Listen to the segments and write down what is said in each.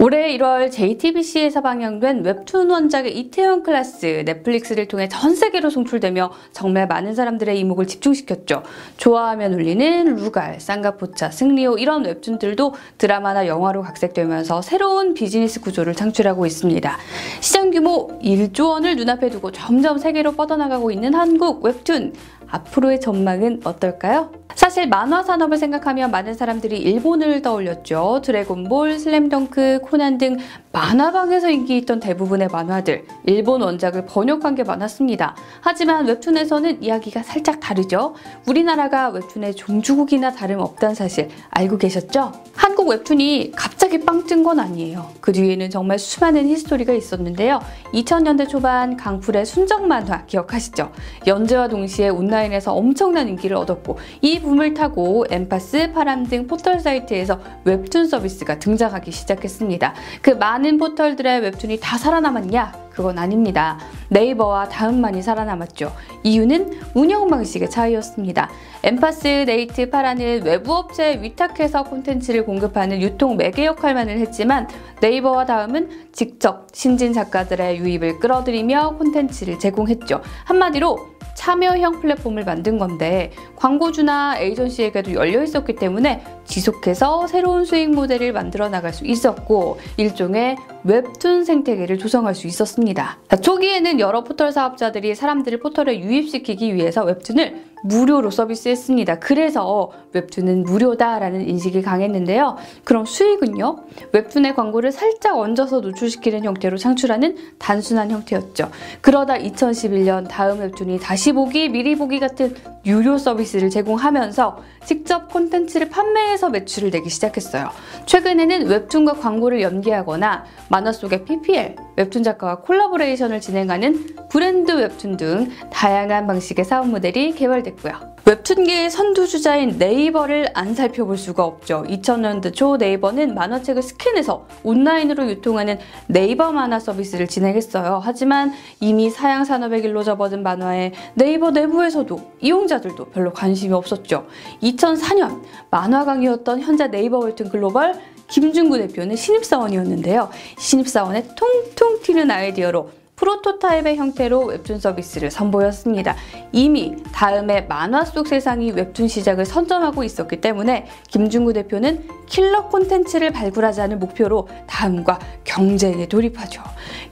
올해 1월 JTBC에서 방영된 웹툰 원작의 이태원 클라스, 넷플릭스를 통해 전 세계로 송출되며 정말 많은 사람들의 이목을 집중시켰죠. 좋아하면 울리는 루갈, 쌍가포차, 승리호 이런 웹툰들도 드라마나 영화로 각색되면서 새로운 비즈니스 구조를 창출하고 있습니다. 시장 규모 1조 원을 눈앞에 두고 점점 세계로 뻗어나가고 있는 한국 웹툰. 앞으로의 전망은 어떨까요? 사실 만화 산업을 생각하면 많은 사람들이 일본을 떠올렸죠. 드래곤볼, 슬램덩크, 코난 등 만화방에서 인기 있던 대부분의 만화들, 일본 원작을 번역한 게 많았습니다. 하지만 웹툰에서는 이야기가 살짝 다르죠. 우리나라가 웹툰의 종주국이나 다름없다는 사실 알고 계셨죠? 한국 웹툰이 갑자기 빵 뜬 건 아니에요. 그 뒤에는 정말 수많은 히스토리가 있었는데요. 2000년대 초반 강풀의 순정 만화 기억하시죠? 연재와 동시에 온라인에서 엄청난 인기를 얻었고 이 붐을 타고 엠파스, 파람 등 포털 사이트에서 웹툰 서비스가 등장하기 시작했습니다. 그 많은 포털들의 웹툰이 다 살아남았냐? 그건 아닙니다. 네이버와 다음만이 살아남았죠. 이유는 운영 방식의 차이였습니다. 엠파스, 네이트, 파라는 외부 업체에 위탁해서 콘텐츠를 공급하는 유통 매개 역할만을 했지만 네이버와 다음은 직접 신진 작가들의 유입을 끌어들이며 콘텐츠를 제공했죠. 한마디로 참여형 플랫폼을 만든 건데 광고주나 에이전시에게도 열려 있었기 때문에 지속해서 새로운 수익 모델을 만들어 나갈 수 있었고 일종의 웹툰 생태계를 조성할 수 있었습니다. 초기에는 여러 포털 사업자들이 사람들을 포털에 유입시키기 위해서 웹툰을 무료로 서비스했습니다. 그래서 웹툰은 무료다라는 인식이 강했는데요. 그럼 수익은요? 웹툰의 광고를 살짝 얹어서 노출시키는 형태로 창출하는 단순한 형태였죠. 그러다 2011년 다음 웹툰이 다시 보기, 미리 보기 같은 유료 서비스를 제공하면서 직접 콘텐츠를 판매해서 매출을 내기 시작했어요. 최근에는 웹툰과 광고를 연계하거나 만화 속의 PPL, 웹툰 작가와 콜라보레이션을 진행하는 브랜드 웹툰 등 다양한 방식의 사업 모델이 개발됐고요. 웹툰계의 선두주자인 네이버를 안 살펴볼 수가 없죠. 2000년대 초 네이버는 만화책을 스캔해서 온라인으로 유통하는 네이버 만화 서비스를 진행했어요. 하지만 이미 사양 산업의 길로 접어든 만화에 네이버 내부에서도 이용자들도 별로 관심이 없었죠. 2004년 만화광이었던 현재 네이버 웹툰 글로벌 김준구 대표는 신입사원이었는데요. 신입사원의 통통 튀는 아이디어로 프로토타입의 형태로 웹툰 서비스를 선보였습니다. 이미 다음에 만화 속 세상이 웹툰 시작을 선점하고 있었기 때문에 김준구 대표는 킬러 콘텐츠를 발굴하자는 목표로 다음과 경쟁에 돌입하죠.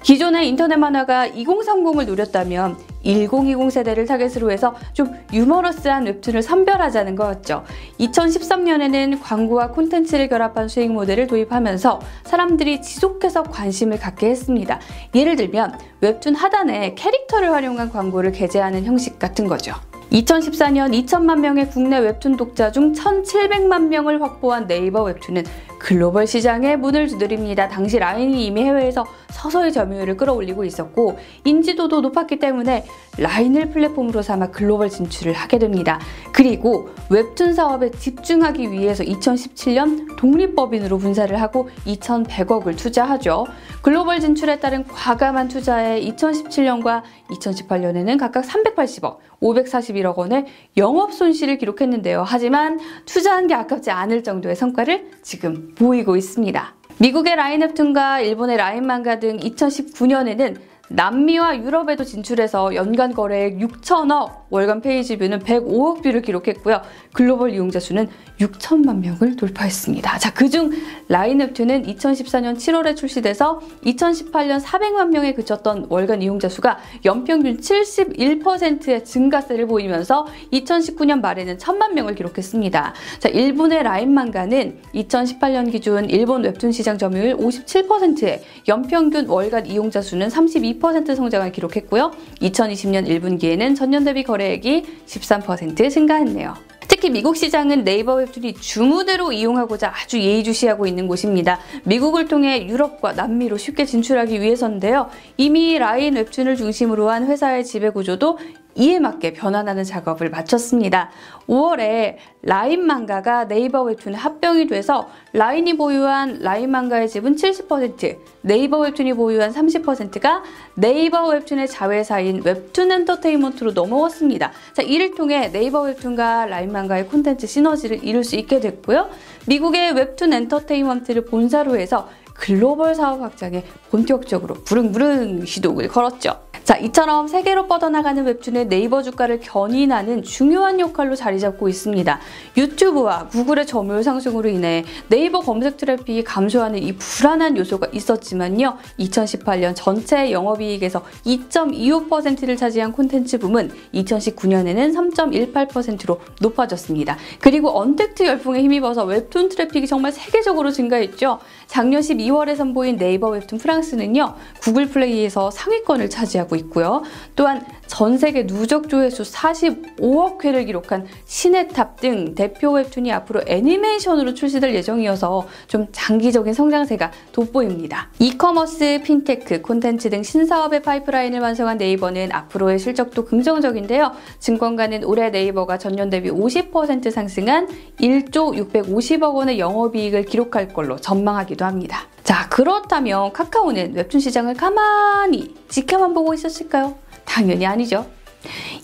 기존의 인터넷 만화가 2030을 노렸다면 1020 세대를 타겟으로 해서 좀 유머러스한 웹툰을 선별하자는 거였죠. 2013년에는 광고와 콘텐츠를 결합한 수익 모델을 도입하면서 사람들이 지속해서 관심을 갖게 했습니다. 예를 들면 웹툰 하단에 캐릭터를 활용한 광고를 게재하는 형식 같은 거죠. 2014년 2천만 명의 국내 웹툰 독자 중 1,700만 명을 확보한 네이버 웹툰은 글로벌 시장에 문을 두드립니다. 당시 라인이 이미 해외에서 서서히 점유율을 끌어올리고 있었고 인지도도 높았기 때문에 라인을 플랫폼으로 삼아 글로벌 진출을 하게 됩니다. 그리고 웹툰 사업에 집중하기 위해서 2017년 독립법인으로 분사를 하고 2,100억을 투자하죠. 글로벌 진출에 따른 과감한 투자에 2017년과 2018년에는 각각 380억, 541억 원의 영업 손실을 기록했는데요. 하지만 투자한 게 아깝지 않을 정도의 성과를 지금 보이고 있습니다. 미국의 라인 웹툰과 일본의 라인 만가 등 2019년에는 남미와 유럽에도 진출해서 연간 거래액 6천억, 월간 페이지 뷰는 105억 뷰를 기록했고요. 글로벌 이용자 수는 6천만 명을 돌파했습니다. 자, 그중 라인 웹툰은 2014년 7월에 출시돼서 2018년 400만 명에 그쳤던 월간 이용자 수가 연평균 71%의 증가세를 보이면서 2019년 말에는 1,000만 명을 기록했습니다. 자, 일본의 라인 만가는 2018년 기준 일본 웹툰 시장 점유율 57%에 연평균 월간 이용자 수는 32% 성장을 기록했고요. 2020년 1분기에는 전년 대비 거래액이 13% 증가했네요. 특히 미국 시장은 네이버 웹툰이 주무대로 이용하고자 아주 예의주시하고 있는 곳입니다. 미국을 통해 유럽과 남미로 쉽게 진출하기 위해서인데요. 이미 라인 웹툰을 중심으로 한 회사의 지배구조도 이에 맞게 변환하는 작업을 마쳤습니다. 5월에 라인 만가가 네이버 웹툰에 합병이 돼서 라인이 보유한 라인 만가의 지분 70%, 네이버 웹툰이 보유한 30%가 네이버 웹툰의 자회사인 웹툰 엔터테인먼트로 넘어왔습니다. 자, 이를 통해 네이버 웹툰과 라인 만가의 콘텐츠 시너지를 이룰 수 있게 됐고요. 미국의 웹툰 엔터테인먼트를 본사로 해서 글로벌 사업 확장에 본격적으로 부릉부릉 시동을 걸었죠. 자, 이처럼 세계로 뻗어나가는 웹툰의 네이버 주가를 견인하는 중요한 역할로 자리 잡고 있습니다. 유튜브와 구글의 점유율 상승으로 인해 네이버 검색 트래픽이 감소하는 이 불안한 요소가 있었지만요. 2018년 전체 영업이익에서 2.25%를 차지한 콘텐츠 붐은 2019년에는 3.18%로 높아졌습니다. 그리고 언택트 열풍에 힘입어서 웹툰 트래픽이 정말 세계적으로 증가했죠. 작년 12월에 선보인 네이버 웹툰 프랑스는요. 구글 플레이에서 상위권을 차지하고 있고요. 또한 전 세계 누적 조회수 45억 회를 기록한 신의 탑 등 대표 웹툰이 앞으로 애니메이션으로 출시될 예정이어서 좀 장기적인 성장세가 돋보입니다. 이커머스, 핀테크, 콘텐츠 등 신사업의 파이프라인을 완성한 네이버는 앞으로의 실적도 긍정적인데요. 증권가는 올해 네이버가 전년 대비 50% 상승한 1조 650억 원의 영업이익을 기록할 걸로 전망하기도 합니다. 자, 그렇다면 카카오는 웹툰 시장을 가만히 지켜만 보고 있었을까요? 당연히 아니죠.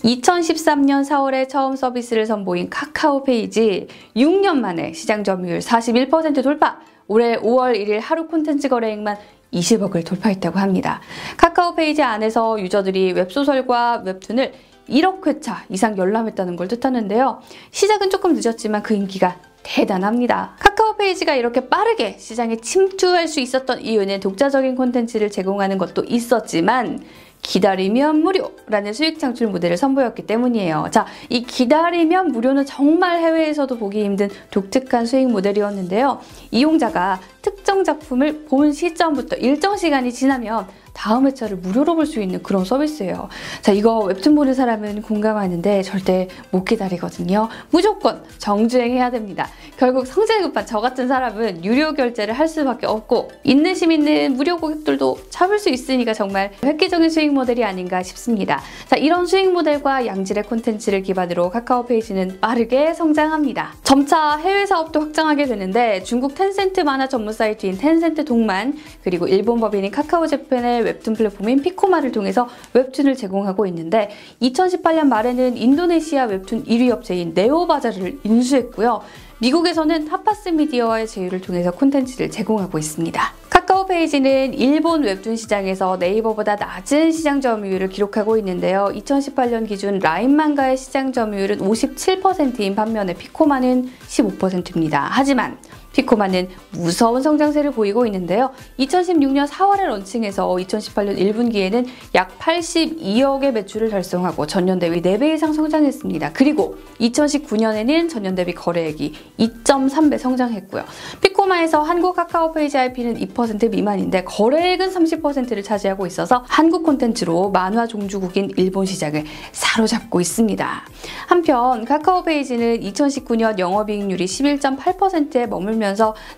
2013년 4월에 처음 서비스를 선보인 카카오 페이지 6년 만에 시장 점유율 41% 돌파, 올해 5월 1일 하루 콘텐츠 거래액만 20억을 돌파했다고 합니다. 카카오 페이지 안에서 유저들이 웹소설과 웹툰을 1억 회차 이상 열람했다는 걸 뜻하는데요. 시작은 조금 늦었지만 그 인기가 대단합니다. 카카오 페이지가 이렇게 빠르게 시장에 침투할 수 있었던 이유는 독자적인 콘텐츠를 제공하는 것도 있었지만 기다리면 무료라는 수익 창출 모델을 선보였기 때문이에요. 자, 이 기다리면 무료는 정말 해외에서도 보기 힘든 독특한 수익 모델이었는데요. 이용자가 특정 작품을 본 시점부터 일정 시간이 지나면 다음 회차를 무료로 볼 수 있는 그런 서비스예요. 자, 이거 웹툰 보는 사람은 공감하는데 절대 못 기다리거든요. 무조건 정주행해야 됩니다. 결국 성질 급한 저 같은 사람은 유료 결제를 할 수밖에 없고 인내심 있는 무료 고객들도 잡을 수 있으니까 정말 획기적인 수익 모델이 아닌가 싶습니다. 자, 이런 수익 모델과 양질의 콘텐츠를 기반으로 카카오 페이지는 빠르게 성장합니다. 점차 해외 사업도 확장하게 되는데 중국 텐센트 만화 전문 사이트인 텐센트 동만, 그리고 일본 법인인 카카오 재팬의 웹툰 플랫폼인 피코마를 통해서 웹툰을 제공하고 있는데 2018년 말에는 인도네시아 웹툰 1위 업체인 네오바자를 인수했고요. 미국에서는 타파스 미디어와의 제휴를 통해서 콘텐츠를 제공하고 있습니다. 카카오 페이지는 일본 웹툰 시장에서 네이버보다 낮은 시장 점유율을 기록하고 있는데요. 2018년 기준 라인만가의 시장 점유율은 57%인 반면에 피코마는 15%입니다. 하지만 피코마는 무서운 성장세를 보이고 있는데요. 2016년 4월에 런칭해서 2018년 1분기에는 약 82억의 매출을 달성하고 전년 대비 4배 이상 성장했습니다. 그리고 2019년에는 전년 대비 거래액이 2.3배 성장했고요. 피코마에서 한국 카카오 페이지 IP는 2% 미만인데 거래액은 30%를 차지하고 있어서 한국 콘텐츠로 만화 종주국인 일본 시장을 사로잡고 있습니다. 한편 카카오 페이지는 2019년 영업이익률이 11.8%에 머물면서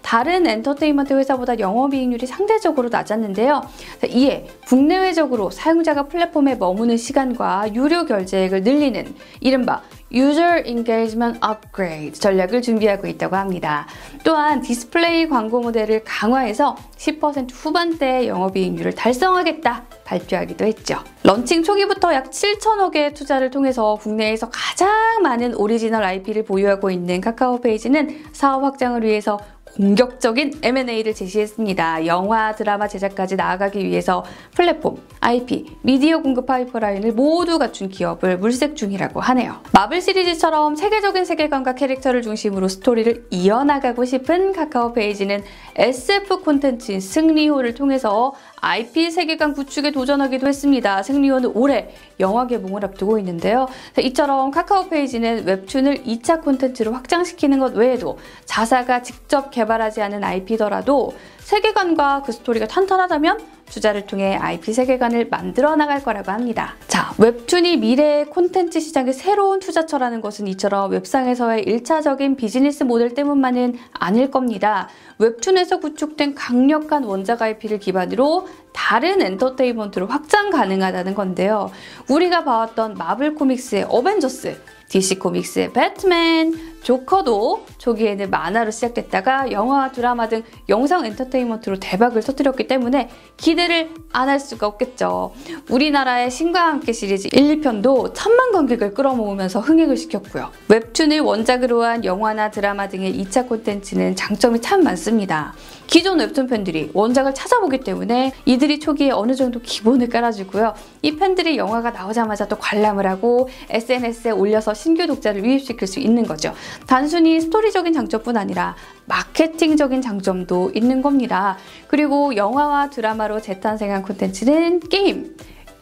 다른 엔터테인먼트 회사보다 영업이익률이 상대적으로 낮았는데요. 이에 국내외적으로 사용자가 플랫폼에 머무는 시간과 유료 결제액을 늘리는 이른바 User Engagement Upgrade 전략을 준비하고 있다고 합니다. 또한 디스플레이 광고 모델을 강화해서 10% 후반대의 영업이익률을 달성하겠다 발표하기도 했죠. 런칭 초기부터 약 7천억의 투자를 통해서 국내에서 가장 많은 오리지널 IP를 보유하고 있는 카카오 페이지는 사업 확장을 위해서 공격적인 M&A를 제시했습니다. 영화, 드라마 제작까지 나아가기 위해서 플랫폼, IP, 미디어 공급 파이프라인을 모두 갖춘 기업을 물색 중이라고 하네요. 마블 시리즈처럼 세계적인 세계관과 캐릭터를 중심으로 스토리를 이어나가고 싶은 카카오 페이지는 SF 콘텐츠인 승리호를 통해서 IP 세계관 구축에 도전하기도 했습니다. 승리호는 올해 영화 개봉을 앞두고 있는데요. 이처럼 카카오 페이지는 웹툰을 2차 콘텐츠로 확장시키는 것 외에도 자사가 직접 개발하지 않은 IP더라도 세계관과 그 스토리가 탄탄하다면 투자를 통해 IP 세계관을 만들어 나갈 거라고 합니다. 자, 웹툰이 미래의 콘텐츠 시장의 새로운 투자처라는 것은 이처럼 웹상에서의 1차적인 비즈니스 모델 때문만은 아닐 겁니다. 웹툰에서 구축된 강력한 원작 IP를 기반으로 다른 엔터테인먼트로 확장 가능하다는 건데요. 우리가 봐왔던 마블 코믹스의 어벤져스, DC 코믹스의 배트맨, 조커도 초기에는 만화로 시작됐다가 영화, 드라마 등 영상 엔터테인먼트로 대박을 터뜨렸기 때문에 기대를 안 할 수가 없겠죠. 우리나라의 신과 함께 시리즈 1, 2편도 1000만 관객을 끌어모으면서 흥행을 시켰고요. 웹툰을 원작으로 한 영화나 드라마 등의 2차 콘텐츠는 장점이 참 많습니다. 기존 웹툰 팬들이 원작을 찾아보기 때문에 이들이 초기에 어느 정도 기본을 깔아주고요. 이 팬들이 영화가 나오자마자 또 관람을 하고 SNS에 올려서 신규 독자를 유입시킬 수 있는 거죠. 단순히 스토리적인 장점뿐 아니라 마케팅적인 장점도 있는 겁니다. 그리고 영화와 드라마로 재탄생한 콘텐츠는 게임,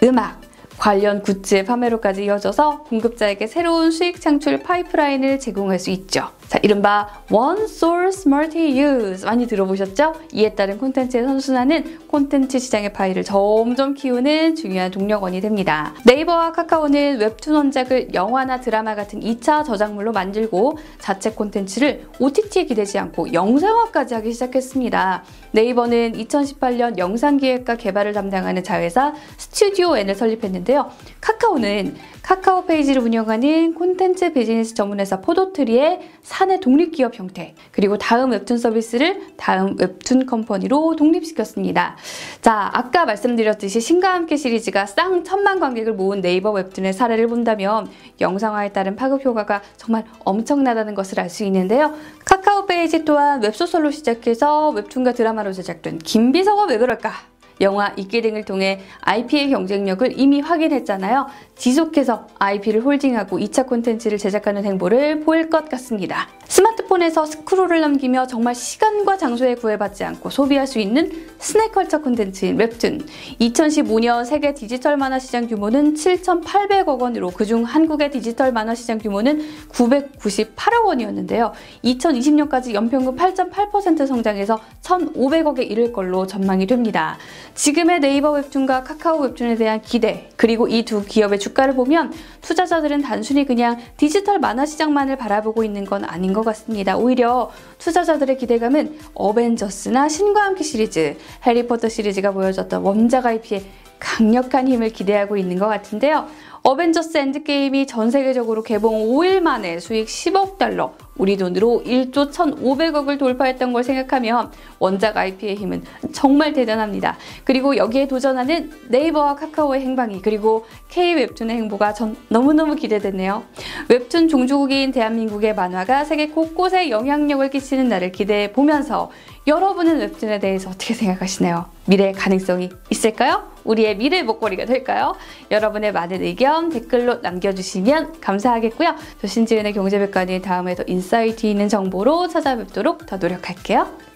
음악, 관련 굿즈의 판매로까지 이어져서 공급자에게 새로운 수익 창출 파이프라인을 제공할 수 있죠. 자, 이른바 One Source Multi-Use 많이 들어보셨죠? 이에 따른 콘텐츠의 선순환은 콘텐츠 시장의 파이를 점점 키우는 중요한 동력원이 됩니다. 네이버와 카카오는 웹툰 원작을 영화나 드라마 같은 2차 저작물로 만들고 자체 콘텐츠를 OTT에 기대지 않고 영상화까지 하기 시작했습니다. 네이버는 2018년 영상기획과 개발을 담당하는 자회사 스튜디오 N을 설립했는데요. 카카오는 카카오 페이지를 운영하는 콘텐츠 비즈니스 전문회사 포도트리의 사내 독립기업 형태, 그리고 다음 웹툰 서비스를 다음 웹툰 컴퍼니로 독립시켰습니다. 자, 아까 말씀드렸듯이 신과 함께 시리즈가 쌍 1000만 관객을 모은 네이버 웹툰의 사례를 본다면 영상화에 따른 파급 효과가 정말 엄청나다는 것을 알 수 있는데요. 카카오 페이지 또한 웹소설로 시작해서 웹툰과 드라마로 제작된 김비서가 왜 그럴까? 영화 이끼 등을 통해 IP의 경쟁력을 이미 확인했잖아요. 지속해서 IP를 홀딩하고 2차 콘텐츠를 제작하는 행보를 보일 것 같습니다. 스마트폰에서 스크롤을 넘기며 정말 시간과 장소에 구애받지 않고 소비할 수 있는 스낵컬처 콘텐츠인 웹툰. 2015년 세계 디지털 만화 시장 규모는 7,800억 원으로 그중 한국의 디지털 만화 시장 규모는 998억 원이었는데요. 2020년까지 연평균 8.8% 성장해서 1,500억에 이를 걸로 전망이 됩니다. 지금의 네이버 웹툰과 카카오 웹툰에 대한 기대, 그리고 이 두 기업의 주가를 보면 투자자들은 단순히 그냥 디지털 만화 시장만을 바라보고 있는 건 아닌 것 같습니다. 오히려 투자자들의 기대감은 어벤져스나 신과 함께 시리즈, 해리포터 시리즈가 보여줬던 원작 IP의 강력한 힘을 기대하고 있는 것 같은데요. 어벤져스 엔드게임이 전 세계적으로 개봉 5일 만에 수익 10억 달러, 우리 돈으로 1조 1,500억을 돌파했던 걸 생각하면 원작 IP의 힘은 정말 대단합니다. 그리고 여기에 도전하는 네이버와 카카오의 행방이, 그리고 K-웹툰의 행보가 전 너무너무 기대되네요. 웹툰 종주국인 대한민국의 만화가 세계 곳곳에 영향력을 끼치는 날을 기대해 보면서 여러분은 웹툰에 대해서 어떻게 생각하시나요? 미래의 가능성이 있을까요? 우리의 미래 먹거리가 될까요? 여러분의 많은 의견 댓글로 남겨주시면 감사하겠고요. 저 신지은의 경제백과는 다음에도 인사이트 있는 정보로 찾아뵙도록 더 노력할게요.